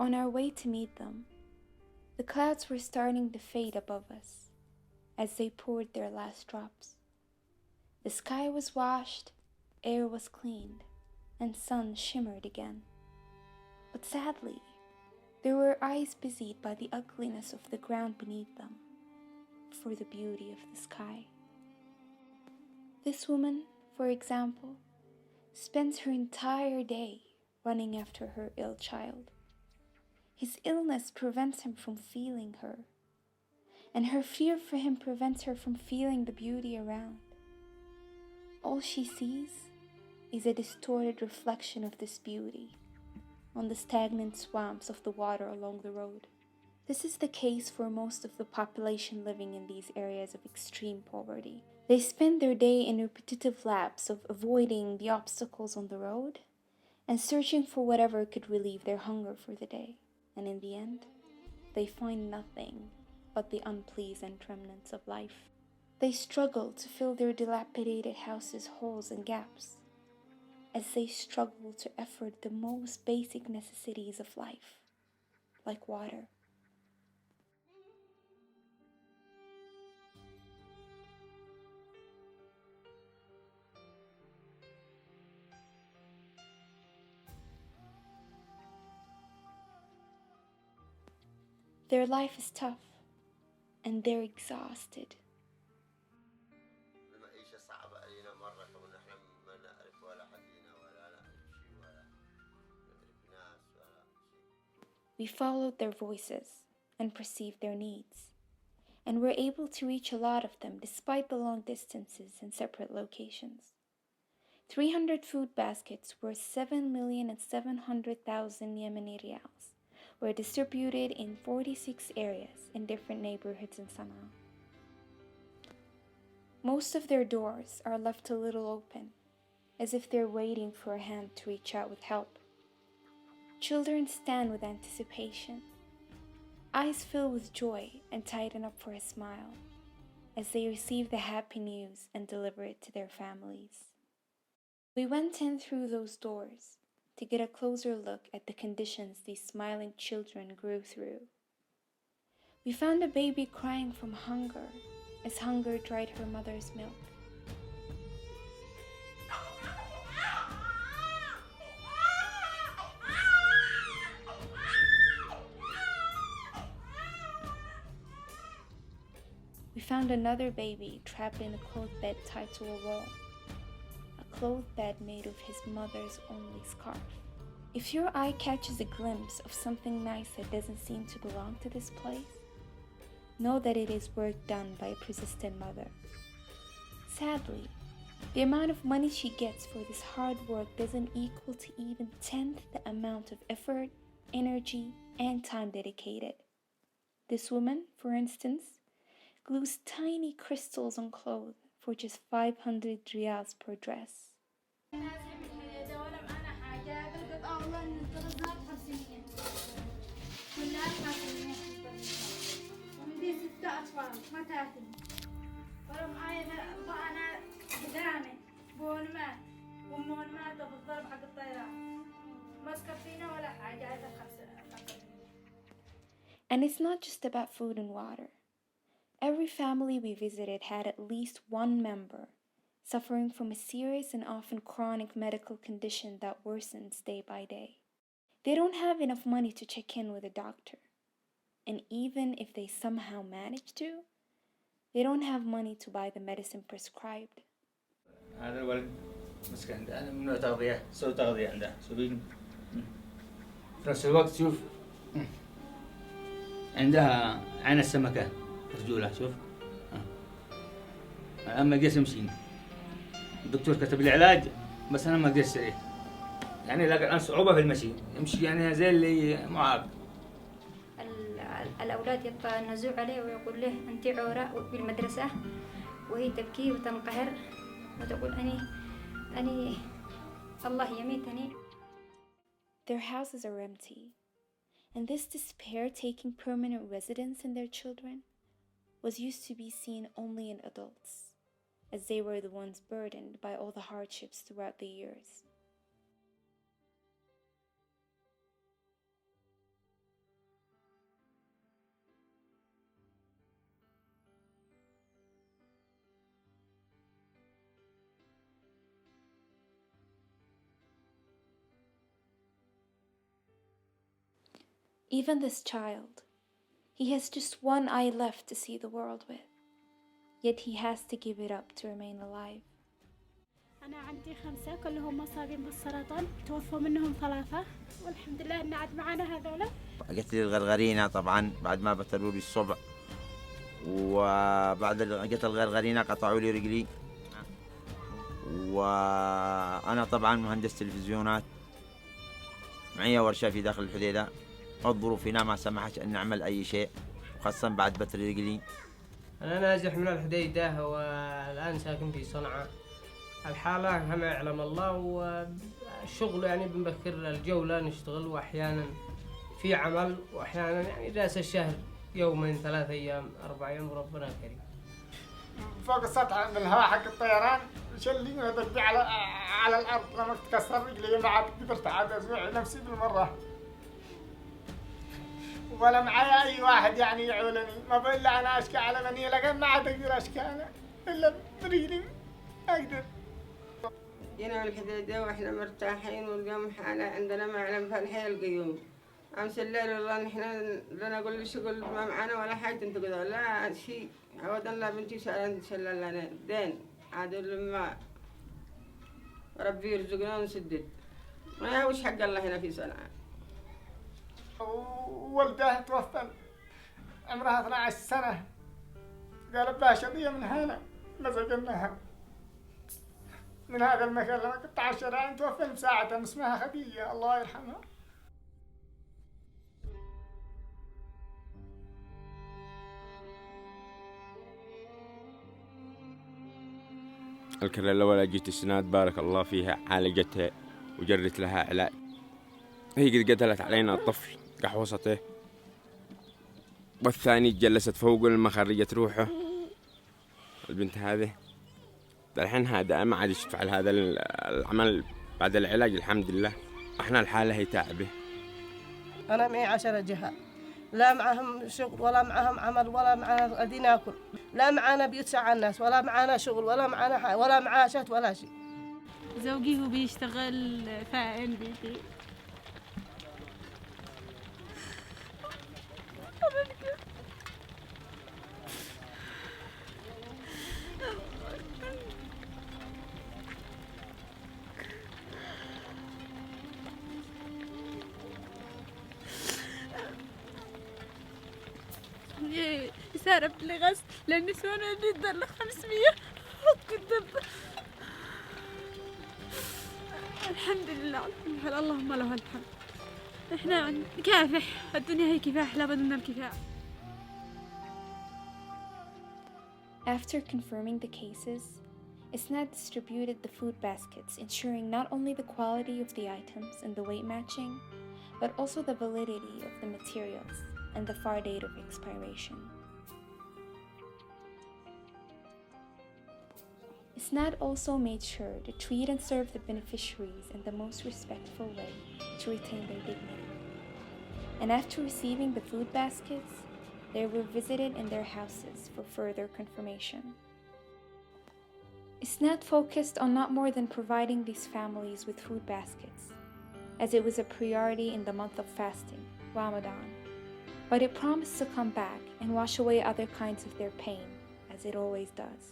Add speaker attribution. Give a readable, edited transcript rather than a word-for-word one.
Speaker 1: On our way to meet them, the clouds were starting to fade above us as they poured their last drops. The sky was washed, air was cleaned, and sun shimmered again. But sadly, there were eyes busied by the ugliness of the ground beneath them for the beauty of the sky. This woman, for example, spends her entire day running after her ill child. His illness prevents him from feeling her, and her fear for him prevents her from feeling the beauty around. All she sees is a distorted reflection of this beauty on the stagnant swamps of the water along the road. This is the case for most of the population living in these areas of extreme poverty. They spend their day in repetitive laps of avoiding the obstacles on the road and searching for whatever could relieve their hunger for the day. And in the end, they find nothing but the unpleasant remnants of life. They struggle to fill their dilapidated houses' holes and gaps, as they struggle to afford the most basic necessities of life, like water. Their life is tough, and they're exhausted. We followed their voices and perceived their needs, and were able to reach a lot of them despite the long distances and separate locations. 300 food baskets worth 7,700,000 Yemeni riyals were distributed in 46 areas in different neighborhoods in Sana'a. Most of their doors are left a little open, as if they're waiting for a hand to reach out with help. Children stand with anticipation, eyes fill with joy and tighten up for a smile, as they receive the happy news and deliver it to their families. We went in through those doors to get a closer look at the conditions these smiling children grew through. We found a baby crying from hunger as hunger dried her mother's milk. We found another baby trapped in a cloth bed tied to a wall, a cloth bed made of his mother's only scarf. If your eye catches a glimpse of something nice that doesn't seem to belong to this place, know that it is work done by a persistent mother. Sadly, the amount of money she gets for this hard work doesn't equal to even 1/10 the amount of effort, energy, and time dedicated. This woman, for instance, glues tiny crystals on clothes for just 500 riyals per dress. And it's not just about food and water. Every family we visited had at least one member suffering from a serious and often chronic medical condition that worsens day by day. They don't have enough money to check in with a doctor. And even if they somehow manage to, they don't have money to buy the medicine prescribed.
Speaker 2: هذا الولد مسكين ده أنا ممنوع تغذية سوي تغذية عنده سوين في نفس الوقت شوف عندها عين السمكة رجولة شوف أما قيس يمشي الدكتور كتب لي علاج بس أنا ما قدرت أشتريه يعني لقى الآن صعوبة في المشي يمشي يعني زي اللي معاق.
Speaker 3: الأولاد يتنازعوا عليه ويقول له أنت عورة بالمدرسة وهي تبكي وتنقهر وتقول أني الله يميتني.
Speaker 1: Their houses are empty, and this despair taking permanent residence in their children was used to be seen only in adults, as they were the ones burdened by all the hardships throughout the years. Even this child, he has just one eye left to see the world with, yet he has to give it up to remain alive.
Speaker 4: أنا عندي 5 كلهم مصابين بالسرطان، توفوا منهم 3 والحمد لله إن عاد معانا هذولا.
Speaker 5: جت لي الغرغرينة طبعا بعد ما بتروا لي الصبع، وبعد جت الغرغرينة قطعوا لي رجلي، وأنا طبعا مهندس تلفزيونات، معي ورشة في داخل الحديدة، الظروف هنا ما سمحت أن نعمل أي شيء، خاصة بعد بتر رجلي.
Speaker 6: أنا نازح من الحديدة والآن ساكن في صنعاء. الحالة كما يعلم الله، والشغل يعني بنبكر الجولة نشتغل، وأحيانا في عمل، وأحيانا يعني راس الشهر 2 3 أيام 4 أيام، وربنا كريم.
Speaker 7: فوق السطح من الهواء حق الطيران شلي ودقي على الأرض، لما تكسر رجلي ما عاد قدرت عاد أزوع نفسي بالمرة، ولا معايا أي واحد يعني يعولني، ما بإلا أنا أشكى على مني، لكن ما عاد أقدر أشكى أنا إلا برجلي أقدر.
Speaker 8: جينا من الحديدة وإحنا مرتاحين، واليوم حالة عندنا ما يعلم فيها الحياة القيوم. أمس الليل والله نحنا لا نقول لي شغل ما معنا ولا حاجة، أنت قلت لا شيء عودا لا بنتي سألت شلل لنا دين عادل ما ربي يرزقنا ونسدد، ما وش حق الله هنا في صنعاء.
Speaker 7: وولده توفى عمرها 12 سنة، قال بها شظية من هنا مزقناها من هذا المكان، لما كنت 10 توفى بساعة، اسمها خديجة الله يرحمها.
Speaker 9: الكرة الأولى جيت إسناد بارك الله فيها، عالجتها وجرت لها علاج. هي قد قتلت علينا الطفل قحوصته، والثاني جلست فوق لما خرجت روحه البنت هذه. الحين هذا ما عاد يشفع هذا العمل بعد العلاج الحمد لله. احنا الحالة هي تعبه.
Speaker 10: أنا معي 10 جهة، لا معهم شغل ولا معهم عمل ولا معنا قاعدين ناكل، لا معنا بيتسع الناس ولا معنا شغل ولا معنا ولا معاشات ولا شيء.
Speaker 4: زوجي هو بيشتغل فاعل بيتي. ساربت لي غسل للنسوان اللي تدل 500 كنت الحمد لله اللهم له الحمد. احنا نكافح، الدنيا هي كفاح لا بد من الكفاح.
Speaker 1: After confirming the cases, Esnad distributed the food baskets, ensuring not only the quality of the items and the weight matching, but also the validity of the materials and the far date of expiration. Esnad also made sure to treat and serve the beneficiaries in the most respectful way to retain their dignity. And after receiving the food baskets, they were visited in their houses for further confirmation. Esnad focused on not more than providing these families with food baskets, as it was a priority in the month of fasting, Ramadan, but it promised to come back and wash away other kinds of their pain, as it always does.